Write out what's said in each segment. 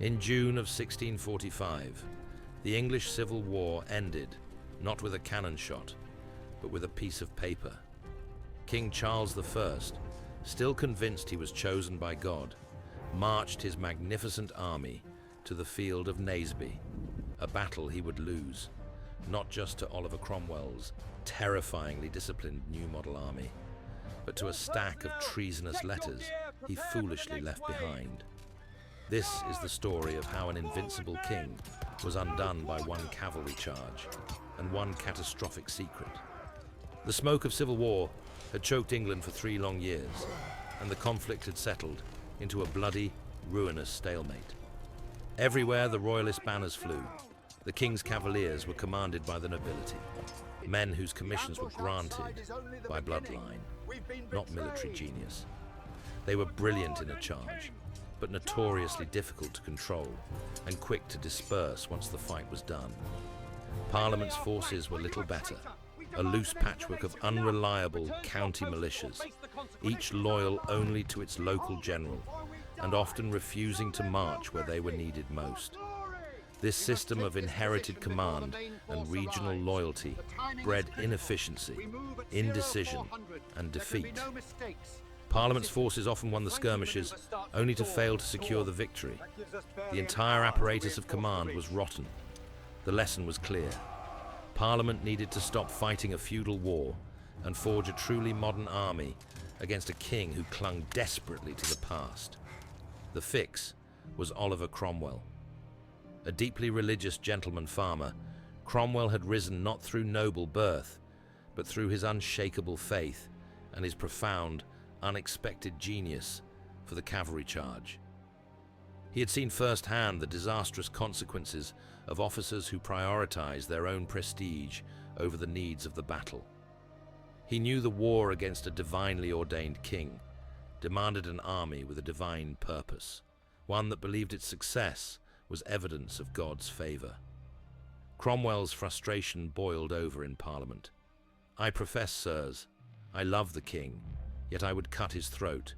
In June of 1645, the English Civil War ended, not with a cannon shot, but with a piece of paper. King Charles I, still convinced he was chosen by God, marched his magnificent army to the field of Naseby, a battle he would lose, not just to Oliver Cromwell's terrifyingly disciplined new model army, but to a stack of treasonous letters he foolishly left behind. This is the story of how an invincible king was undone by one cavalry charge and one catastrophic secret. The smoke of civil war had choked England for 3 long years, and the conflict had settled into a bloody, ruinous stalemate. Everywhere the royalist banners flew, the king's cavaliers were commanded by the nobility, men whose commissions were granted by bloodline, not military genius. They were brilliant in a charge, but notoriously difficult to control and quick to disperse once the fight was done. Parliament's forces were little better, a loose patchwork of unreliable county militias, each loyal only to its local general and often refusing to march where they were needed most. This system of inherited command and regional loyalty bred inefficiency, indecision, and defeat. Parliament's forces often won the skirmishes, only to fail to secure the victory. The entire apparatus of command was rotten. The lesson was clear. Parliament needed to stop fighting a feudal war and forge a truly modern army against a king who clung desperately to the past. The fix was Oliver Cromwell. A deeply religious gentleman farmer, Cromwell had risen not through noble birth, but through his unshakable faith and his profound, unexpected genius for the cavalry charge. He had seen firsthand the disastrous consequences of officers who prioritized their own prestige over the needs of the battle. He knew the war against a divinely ordained king demanded an army with a divine purpose, one that believed its success was evidence of God's favor. Cromwell's frustration boiled over in Parliament. "I profess, sirs, I love the king, yet I would cut his throat,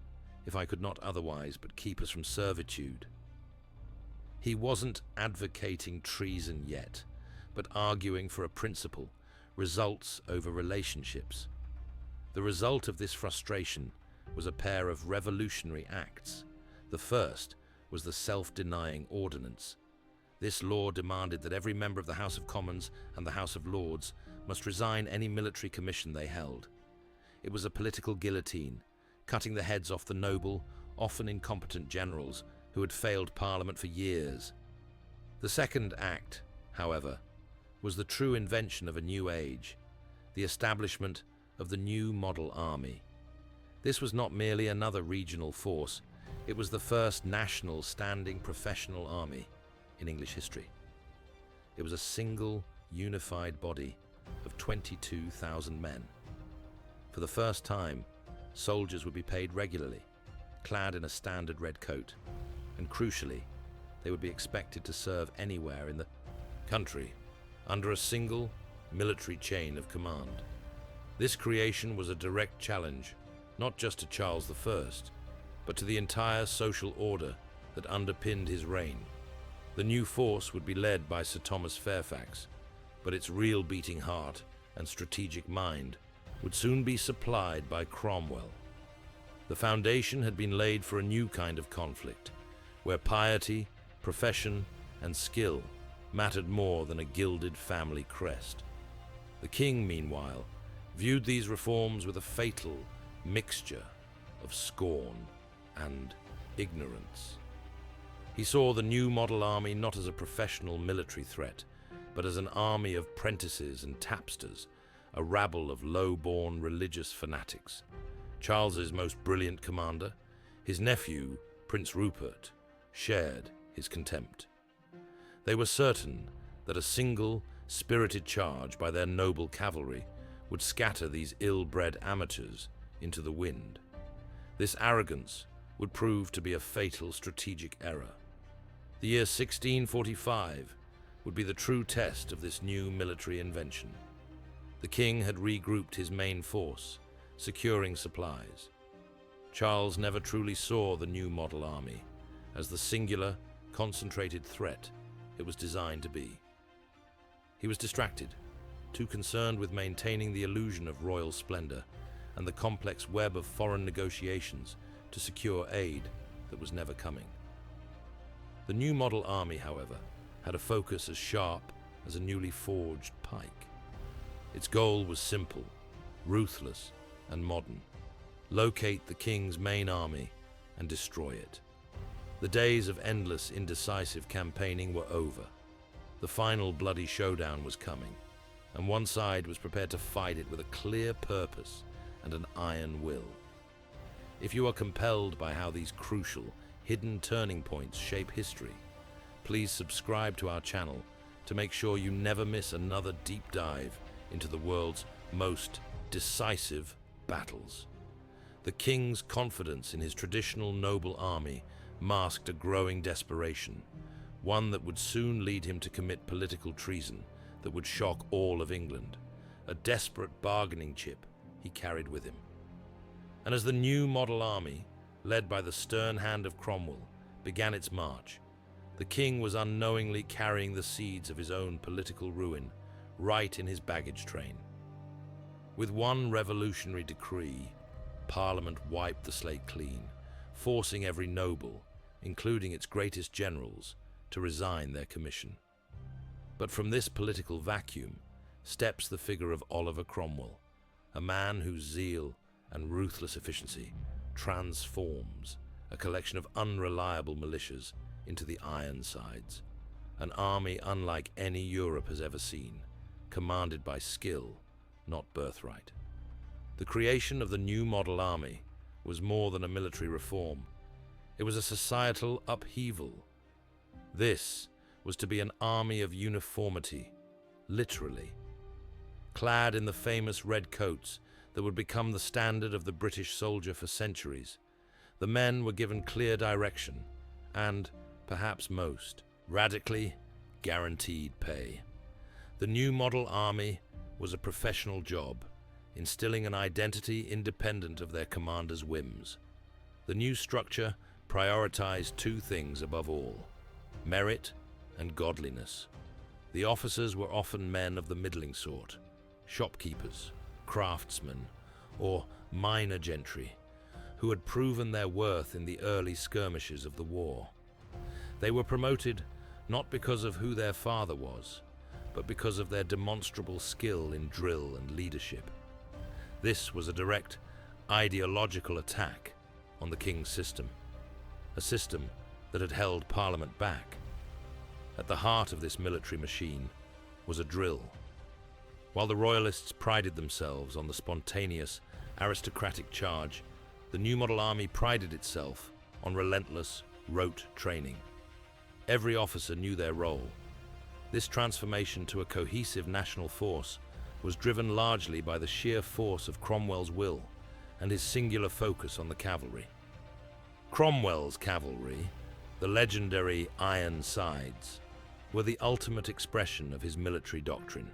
if I could not otherwise but keep us from servitude." He wasn't advocating treason yet, but arguing for a principle, results over relationships. The result of this frustration was a pair of revolutionary acts. The first was the self-denying ordinance. This law demanded that every member of the House of Commons and the House of Lords must resign any military commission they held. It was a political guillotine, cutting the heads off the noble, often incompetent generals who had failed Parliament for years. The second act, however, was the true invention of a new age, the establishment of the new model army. This was not merely another regional force, it was the first national standing professional army in English history. It was a single, unified body of 22,000 men. For the first time, soldiers would be paid regularly, clad in a standard red coat, and crucially, they would be expected to serve anywhere in the country under a single military chain of command. This creation was a direct challenge, not just to Charles I, but to the entire social order that underpinned his reign. The new force would be led by Sir Thomas Fairfax, but its real beating heart and strategic mind would soon be supplied by Cromwell. The foundation had been laid for a new kind of conflict, where piety, profession, and skill mattered more than a gilded family crest. The king, meanwhile, viewed these reforms with a fatal mixture of scorn and ignorance. He saw the new model army not as a professional military threat, but as an army of prentices and tapsters, a rabble of low-born religious fanatics. Charles's most brilliant commander, his nephew, Prince Rupert, shared his contempt. They were certain that a single, spirited charge by their noble cavalry would scatter these ill-bred amateurs into the wind. This arrogance would prove to be a fatal strategic error. The year 1645 would be the true test of this new military invention. The king had regrouped his main force, securing supplies. Charles never truly saw the new model army as the singular, concentrated threat it was designed to be. He was distracted, too concerned with maintaining the illusion of royal splendor and the complex web of foreign negotiations to secure aid that was never coming. The new model army, however, had a focus as sharp as a newly forged pike. Its goal was simple, ruthless, and modern. Locate the king's main army and destroy it. The days of endless, indecisive campaigning were over. The final bloody showdown was coming, and one side was prepared to fight it with a clear purpose and an iron will. If you are compelled by how these crucial, hidden turning points shape history, please subscribe to our channel to make sure you never miss another deep dive into the world's most decisive battles. The king's confidence in his traditional noble army masked a growing desperation, one that would soon lead him to commit political treason that would shock all of England, a desperate bargaining chip he carried with him. And as the new model army, led by the stern hand of Cromwell, began its march, the king was unknowingly carrying the seeds of his own political ruin right in his baggage train. With one revolutionary decree, Parliament wiped the slate clean, forcing every noble, including its greatest generals, to resign their commission. But from this political vacuum steps the figure of Oliver Cromwell, a man whose zeal and ruthless efficiency transforms a collection of unreliable militias into the Ironsides, an army unlike any Europe has ever seen, commanded by skill, not birthright. The creation of the new model army was more than a military reform. It was a societal upheaval. This was to be an army of uniformity, literally. Clad in the famous red coats that would become the standard of the British soldier for centuries, the men were given clear direction and, perhaps most, radically guaranteed pay. The new model army was a professional job, instilling an identity independent of their commander's whims. The new structure prioritized two things above all: merit and godliness. The officers were often men of the middling sort, shopkeepers, craftsmen, or minor gentry, who had proven their worth in the early skirmishes of the war. They were promoted not because of who their father was, but because of their demonstrable skill in drill and leadership. This was a direct ideological attack on the king's system, a system that had held Parliament back. At the heart of this military machine was a drill. While the Royalists prided themselves on the spontaneous, aristocratic charge, the new model army prided itself on relentless, rote training. Every officer knew their role. This transformation to a cohesive national force was driven largely by the sheer force of Cromwell's will and his singular focus on the cavalry. Cromwell's cavalry, the legendary Ironsides, were the ultimate expression of his military doctrine.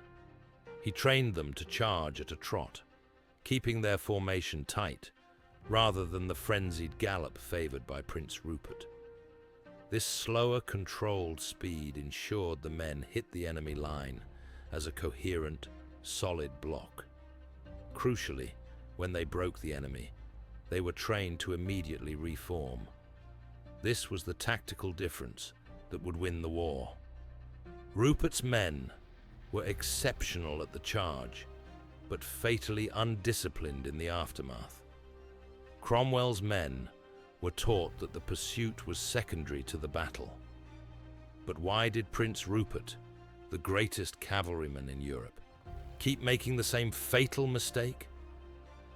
He trained them to charge at a trot, keeping their formation tight, rather than the frenzied gallop favored by Prince Rupert. This slower, controlled speed ensured the men hit the enemy line as a coherent, solid block. Crucially, when they broke the enemy, they were trained to immediately reform. This was the tactical difference that would win the war. Rupert's men were exceptional at the charge, but fatally undisciplined in the aftermath. Cromwell's men were taught that the pursuit was secondary to the battle. But why did Prince Rupert, the greatest cavalryman in Europe, keep making the same fatal mistake?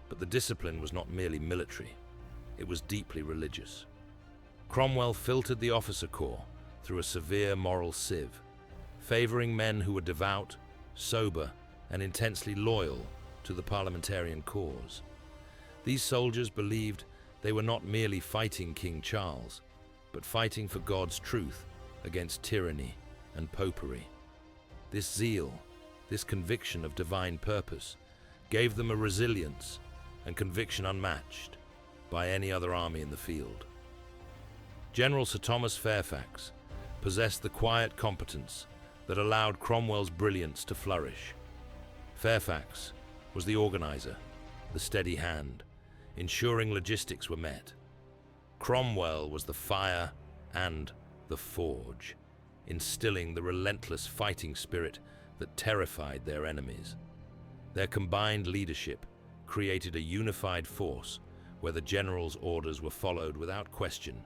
But the discipline was not merely military, it was deeply religious. Cromwell filtered the officer corps through a severe moral sieve, favoring men who were devout, sober, and intensely loyal to the parliamentarian cause. These soldiers believed they were not merely fighting King Charles, but fighting for God's truth against tyranny and popery. This zeal, this conviction of divine purpose, gave them a resilience and conviction unmatched by any other army in the field. General Sir Thomas Fairfax, possessed the quiet competence that allowed Cromwell's brilliance to flourish. Fairfax was the organizer, the steady hand, ensuring logistics were met. Cromwell was the fire and the forge, instilling the relentless fighting spirit that terrified their enemies. Their combined leadership created a unified force where the general's orders were followed without question,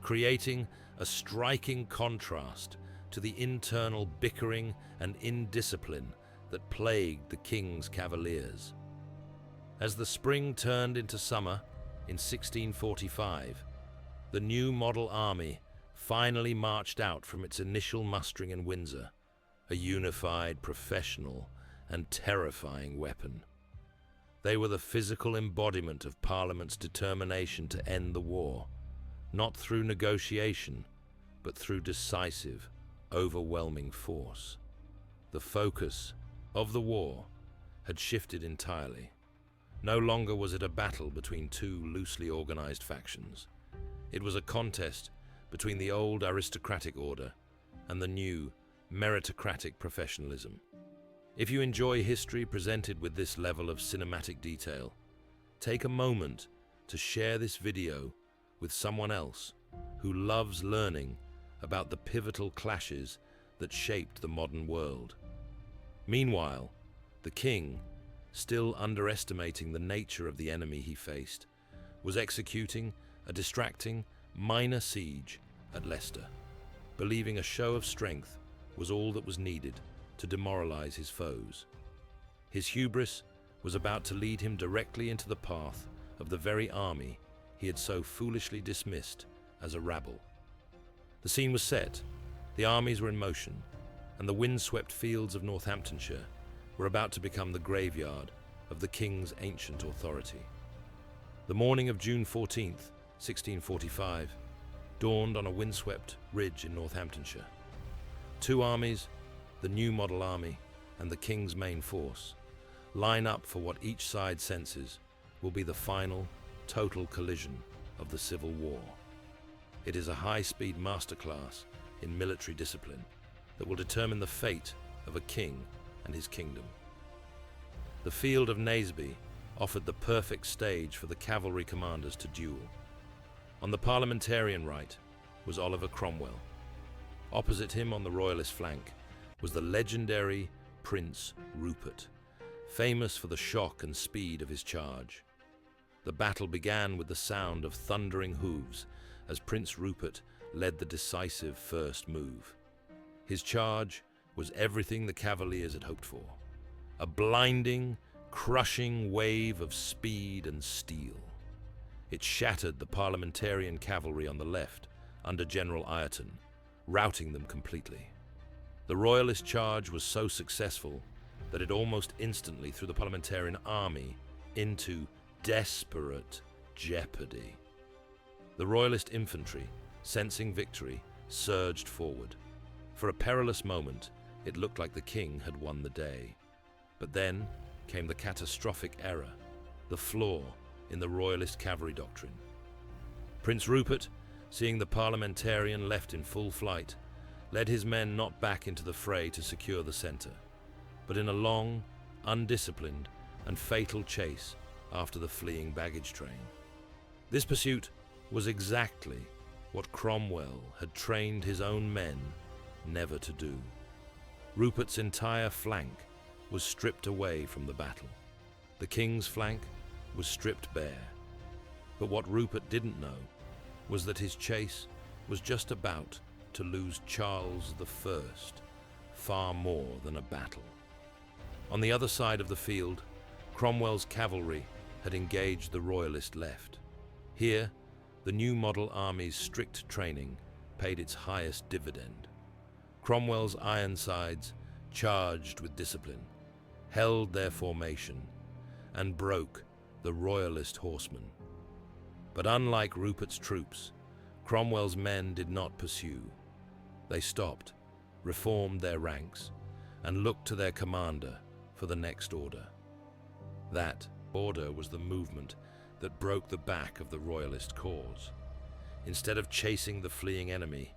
creating a striking contrast to the internal bickering and indiscipline that plagued the king's cavaliers. As the spring turned into summer in 1645, the new model army finally marched out from its initial mustering in Windsor, a unified, professional, and terrifying weapon. They were the physical embodiment of Parliament's determination to end the war, not through negotiation, but through decisive, overwhelming force. The focus of the war had shifted entirely. No longer was it a battle between two loosely organized factions. It was a contest between the old aristocratic order and the new meritocratic professionalism. If you enjoy history presented with this level of cinematic detail, take a moment to share this video with someone else who loves learning about the pivotal clashes that shaped the modern world. Meanwhile, the king, still underestimating the nature of the enemy he faced, was executing a distracting minor siege at Leicester, believing a show of strength was all that was needed to demoralize his foes. His hubris was about to lead him directly into the path of the very army he had so foolishly dismissed as a rabble. The scene was set, the armies were in motion, and the windswept fields of Northamptonshire were about to become the graveyard of the king's ancient authority. The morning of June 14th, 1645, dawned on a windswept ridge in Northamptonshire. Two armies, the new model army and the king's main force, line up for what each side senses will be the final, total collision of the Civil War. It is a high-speed masterclass in military discipline that will determine the fate of a king and his kingdom. The field of Naseby offered the perfect stage for the cavalry commanders to duel. On the parliamentarian right was Oliver Cromwell. Opposite him on the royalist flank was the legendary Prince Rupert, famous for the shock and speed of his charge. The battle began with the sound of thundering hooves as Prince Rupert led the decisive first move. His charge was everything the Cavaliers had hoped for, a blinding, crushing wave of speed and steel. It shattered the parliamentarian cavalry on the left under General Ireton, routing them completely. The royalist charge was so successful that it almost instantly threw the parliamentarian army into desperate jeopardy. The royalist infantry, sensing victory, surged forward. For a perilous moment, it looked like the king had won the day. But then came the catastrophic error, the flaw in the royalist cavalry doctrine. Prince Rupert, seeing the parliamentarian left in full flight, led his men not back into the fray to secure the centre, but in a long, undisciplined, and fatal chase after the fleeing baggage train. This pursuit was exactly what Cromwell had trained his own men never to do. Rupert's entire flank was stripped away from the battle. The king's flank was stripped bare. But what Rupert didn't know was that his chase was just about to lose Charles I far more than a battle. On the other side of the field, Cromwell's cavalry had engaged the royalist left. Here, the new model army's strict training paid its highest dividend. Cromwell's Ironsides, charged with discipline, held their formation and broke the royalist horsemen. But unlike Rupert's troops, Cromwell's men did not pursue. They stopped, reformed their ranks, and looked to their commander for the next order. That order was the movement that broke the back of the royalist cause. Instead of chasing the fleeing enemy,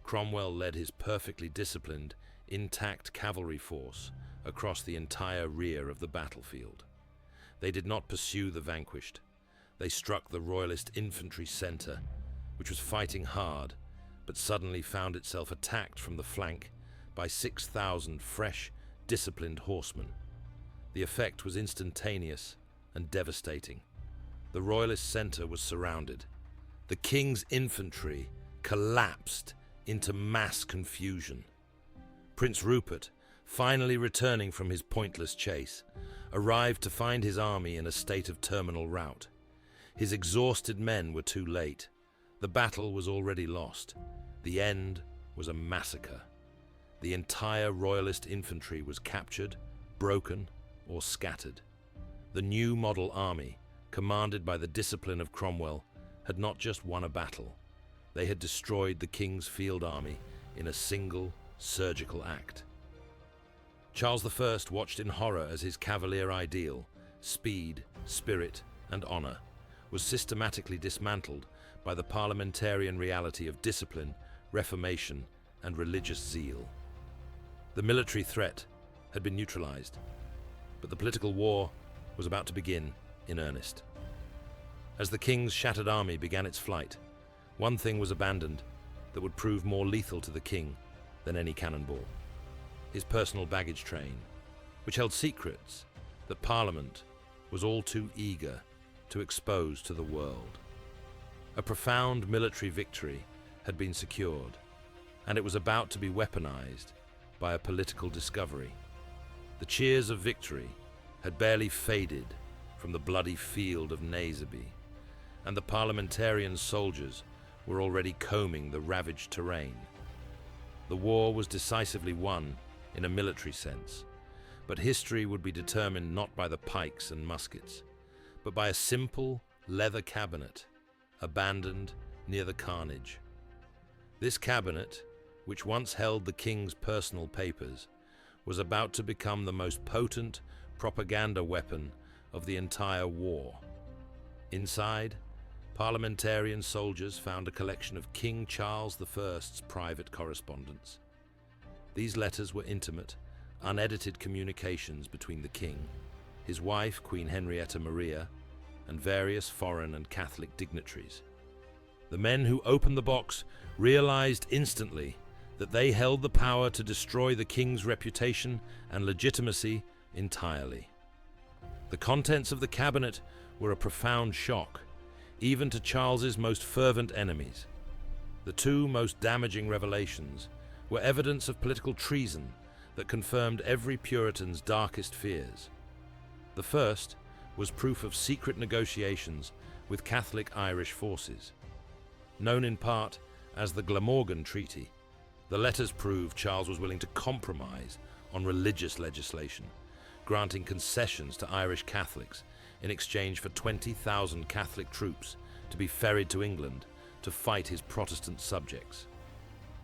Cromwell led his perfectly disciplined, intact cavalry force across the entire rear of the battlefield. They did not pursue the vanquished. They struck the royalist infantry centre, which was fighting hard, but suddenly found itself attacked from the flank by 6,000 fresh, disciplined horsemen. The effect was instantaneous and devastating. The royalist centre was surrounded. The king's infantry collapsed into mass confusion. Prince Rupert, finally returning from his pointless chase, arrived to find his army in a state of terminal rout. His exhausted men were too late. The battle was already lost. The end was a massacre. The entire royalist infantry was captured, broken, or scattered. The new model army, commanded by the discipline of Cromwell, had not just won a battle. They had destroyed the king's field army in a single, surgical act. Charles I watched in horror as his cavalier ideal, speed, spirit, and honor, was systematically dismantled by the parliamentarian reality of discipline, reformation, and religious zeal. The military threat had been neutralized, but the political war was about to begin in earnest. As the king's shattered army began its flight, one thing was abandoned that would prove more lethal to the king than any cannonball: his personal baggage train, which held secrets that Parliament was all too eager to expose to the world. A profound military victory had been secured, and it was about to be weaponized by a political discovery. The cheers of victory had barely faded from the bloody field of Naseby, and the parliamentarian soldiers were already combing the ravaged terrain. The war was decisively won in a military sense, but history would be determined not by the pikes and muskets, but by a simple leather cabinet abandoned near the carnage. This cabinet, which once held the king's personal papers, was about to become the most potent propaganda weapon of the entire war. Inside, parliamentarian soldiers found a collection of King Charles I's private correspondence. These letters were intimate, unedited communications between the king, his wife, Queen Henrietta Maria, and various foreign and Catholic dignitaries. The men who opened the box realized instantly that they held the power to destroy the king's reputation and legitimacy entirely. The contents of the cabinet were a profound shock, even to Charles's most fervent enemies. The two most damaging revelations were evidence of political treason that confirmed every Puritan's darkest fears. The first was proof of secret negotiations with Catholic Irish forces. Known in part as the Glamorgan Treaty, the letters proved Charles was willing to compromise on religious legislation, granting concessions to Irish Catholics in exchange for 20,000 Catholic troops to be ferried to England to fight his Protestant subjects.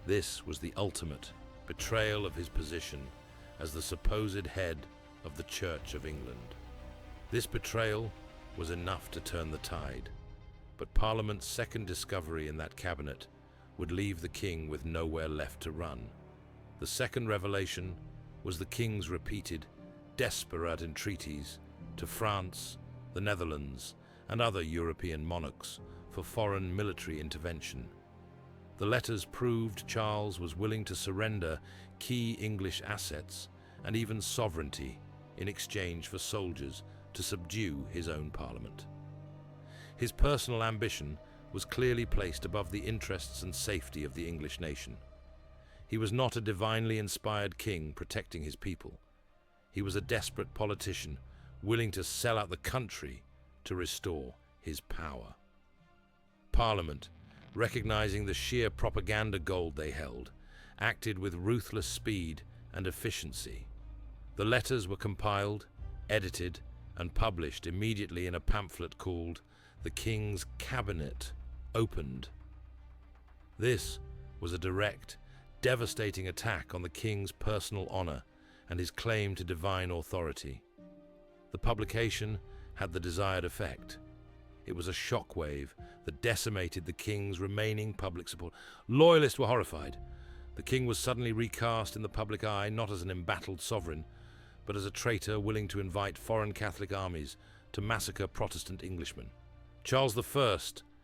This was the ultimate betrayal of his position as the supposed head of the Church of England. This betrayal was enough to turn the tide, but Parliament's second discovery in that cabinet would leave the king with nowhere left to run. The second revelation was the king's repeated, desperate entreaties to France, the Netherlands, and other European monarchs for foreign military intervention. The letters proved Charles was willing to surrender key English assets and even sovereignty in exchange for soldiers to subdue his own parliament. His personal ambition was clearly placed above the interests and safety of the English nation. He was not a divinely inspired king protecting his people. He was a desperate politician willing to sell out the country to restore his power. Parliament, recognizing the sheer propaganda gold they held, acted with ruthless speed and efficiency. The letters were compiled, edited, and published immediately in a pamphlet called "The King's Cabinet Opened." This was a direct, devastating attack on the king's personal honor and his claim to divine authority. The publication had the desired effect. It was a shockwave that decimated the king's remaining public support. Loyalists were horrified. The king was suddenly recast in the public eye not as an embattled sovereign, but as a traitor willing to invite foreign Catholic armies to massacre Protestant Englishmen. Charles I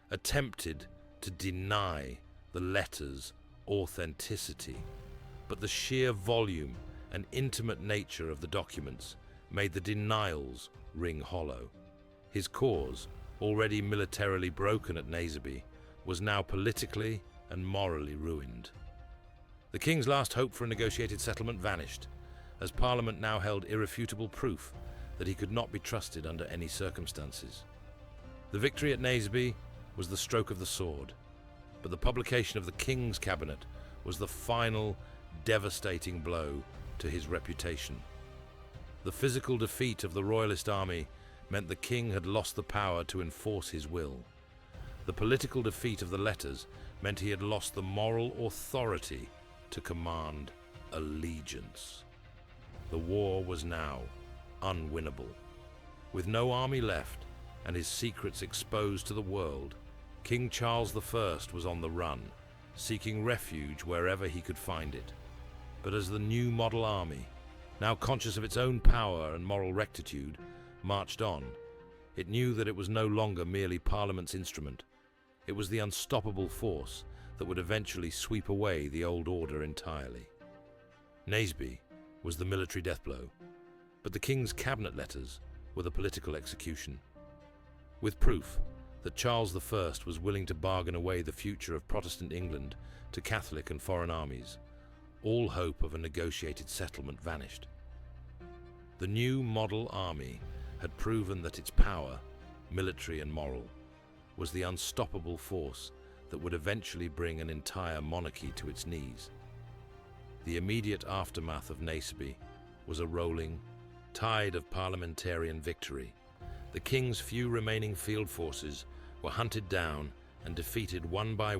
attempted to deny the letters' authenticity, but the sheer volume and intimate nature of the documents made the denials ring hollow. His cause, already militarily broken at Naseby, was now politically and morally ruined. The king's last hope for a negotiated settlement vanished, as Parliament now held irrefutable proof that he could not be trusted under any circumstances. The victory at Naseby was the stroke of the sword, but the publication of the king's cabinet was the final devastating blow to his reputation. The physical defeat of the royalist army meant the king had lost the power to enforce his will. The political defeat of the letters meant he had lost the moral authority to command allegiance. The war was now unwinnable. With no army left and his secrets exposed to the world, King Charles I was on the run, seeking refuge wherever he could find it. But as the new model army, now conscious of its own power and moral rectitude, marched on, it knew that it was no longer merely Parliament's instrument. It was the unstoppable force that would eventually sweep away the old order entirely. Naseby was the military death blow, but the king's cabinet letters were the political execution. With proof that Charles I was willing to bargain away the future of Protestant England to Catholic and foreign armies, all hope of a negotiated settlement vanished. The new model army had proven that its power, military and moral, was the unstoppable force that would eventually bring an entire monarchy to its knees. The immediate aftermath of Naseby was a rolling tide of parliamentarian victory. The king's few remaining field forces were hunted down and defeated one by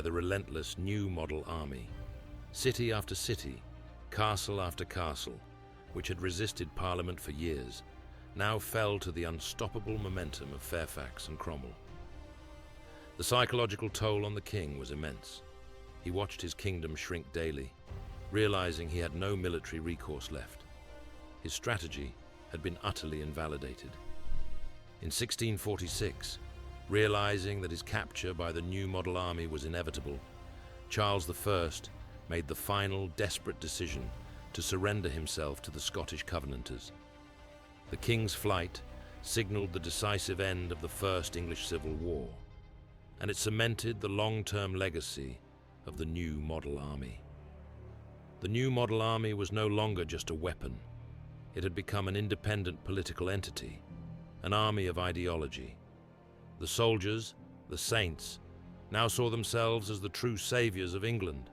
the relentless new model army. City after city, castle after castle, which had resisted Parliament for years, now fell to the unstoppable momentum of Fairfax and Cromwell. The psychological toll on the king was immense. He watched his kingdom shrink daily, realizing he had no military recourse left. His strategy had been utterly invalidated. In 1646, realizing that his capture by the new model army was inevitable, Charles I made the final desperate decision to surrender himself to the Scottish Covenanters. The king's flight signaled the decisive end of the First English Civil War, and it cemented the long-term legacy of the new model army. The new model army was no longer just a weapon. It had become an independent political entity, an army of ideology. The soldiers, the saints, now saw themselves as the true saviors of England.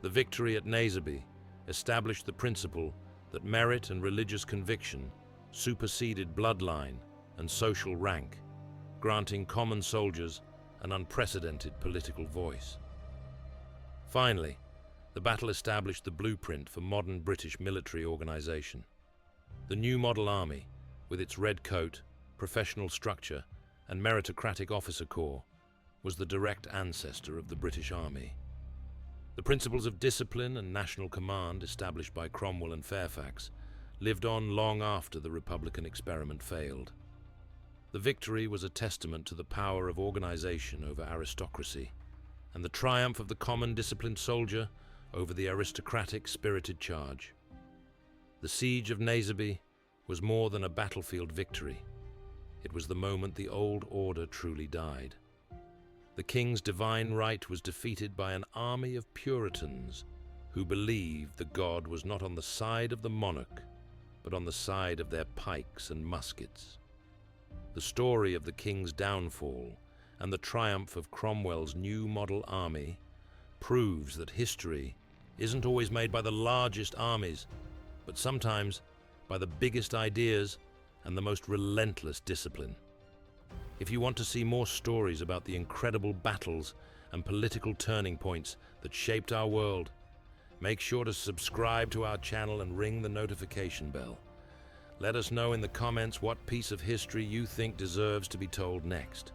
The victory at Naseby established the principle that merit and religious conviction superseded bloodline and social rank, granting common soldiers an unprecedented political voice. Finally, the battle established the blueprint for modern British military organization. The new model army, with its red coat, professional structure, and meritocratic officer corps, was the direct ancestor of the British Army. The principles of discipline and national command established by Cromwell and Fairfax lived on long after the Republican experiment failed. The victory was a testament to the power of organization over aristocracy, and the triumph of the common disciplined soldier over the aristocratic spirited charge. The siege of Naseby was more than a battlefield victory. It was the moment the old order truly died. The king's divine right was defeated by an army of Puritans who believed that God was not on the side of the monarch, but on the side of their pikes and muskets. The story of the king's downfall and the triumph of Cromwell's new model army proves that history isn't always made by the largest armies, but sometimes by the biggest ideas and the most relentless discipline. If you want to see more stories about the incredible battles and political turning points that shaped our world, make sure to subscribe to our channel and ring the notification bell. Let us know in the comments what piece of history you think deserves to be told next.